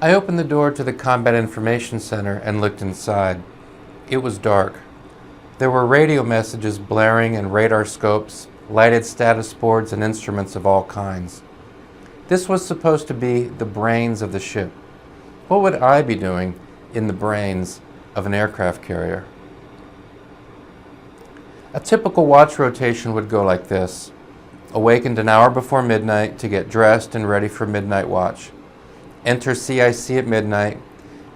I opened the door to the Combat Information Center and looked inside. It was dark. There were radio messages blaring and radar scopes, lighted status boards and instruments of all kinds. This was supposed to be the brains of the ship. What would I be doing in the brains of an aircraft carrier? A typical watch rotation would go like this. Awakened an hour before midnight to get dressed and ready for midnight watch. Enter CIC at midnight.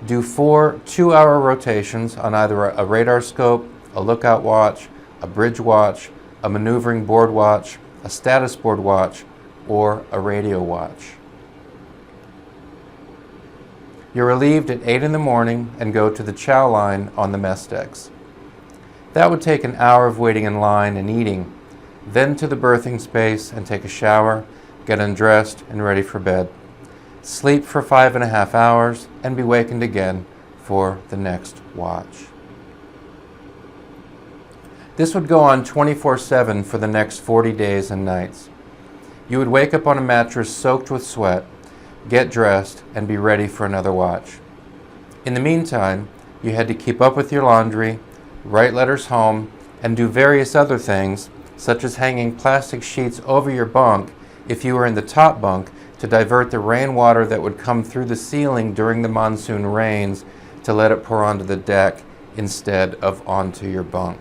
Do 4 two-hour rotations on either a radar scope, a lookout watch, a bridge watch, a maneuvering board watch, a status board watch, or a radio watch. You're relieved at 8 in the morning and go to the chow line on the mess decks. That would take an hour of waiting in line and eating, then to the berthing space and take a shower, get undressed and ready for bed. Sleep for 5.5 hours and be wakened again for the next watch. This would go on 24/7 for the next 40 days and nights. You would wake up on a mattress soaked with sweat, get dressed, and be ready for another watch. In the meantime, you had to keep up with your laundry, write letters home, and do various other things, such as hanging plastic sheets over your bunk if you were in the top bunk to divert the rainwater that would come through the ceiling during the monsoon rains to let it pour onto the deck instead of onto your bunk.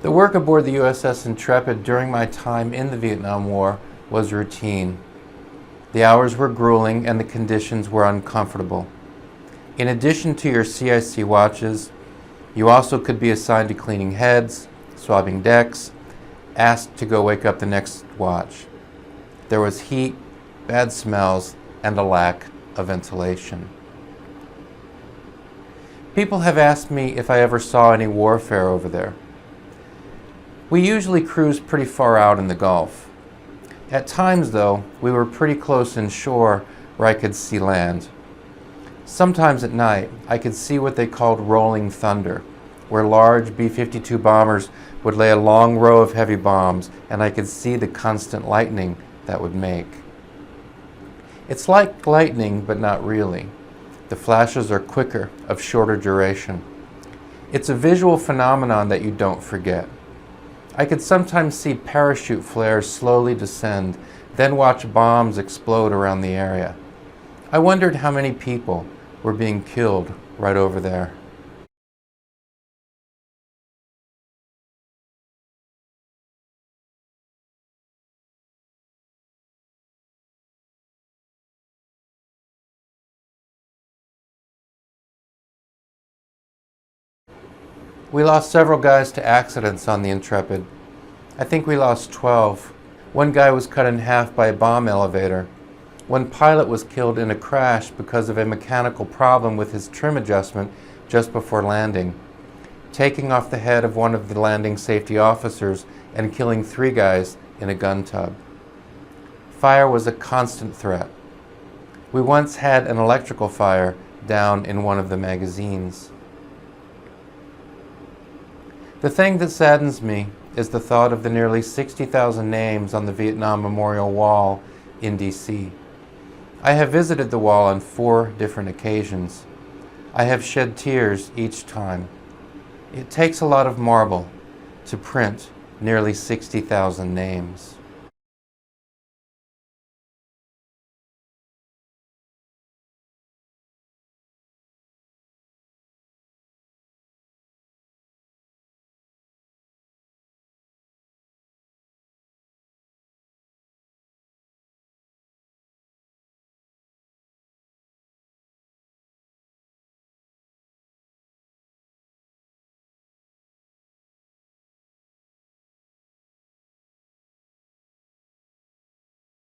The work aboard the USS Intrepid during my time in the Vietnam War was routine. The hours were grueling and the conditions were uncomfortable. In addition to your CIC watches, you also could be assigned to cleaning heads, swabbing decks, asked to go wake up the next watch. There was heat, bad smells, and a lack of ventilation. People have asked me if I ever saw any warfare over there. We usually cruised pretty far out in the Gulf. At times, though, we were pretty close inshore where I could see land. Sometimes at night, I could see what they called rolling thunder, where large B-52 bombers would lay a long row of heavy bombs, and I could see the constant lightning that would make. It's like lightning, but not really. The flashes are quicker, of shorter duration. It's a visual phenomenon that you don't forget. I could sometimes see parachute flares slowly descend, then watch bombs explode around the area. I wondered how many people were being killed right over there. We lost several guys to accidents on the Intrepid. I think we lost 12. One guy was cut in half by a bomb elevator. One pilot was killed in a crash because of a mechanical problem with his trim adjustment just before landing, taking off the head of one of the landing safety officers and killing 3 guys in a gun tub. Fire was a constant threat. We once had an electrical fire down in one of the magazines. The thing that saddens me is the thought of the nearly 60,000 names on the Vietnam Memorial Wall in D.C. I have visited the wall on 4 different occasions. I have shed tears each time. It takes a lot of marble to print nearly 60,000 names.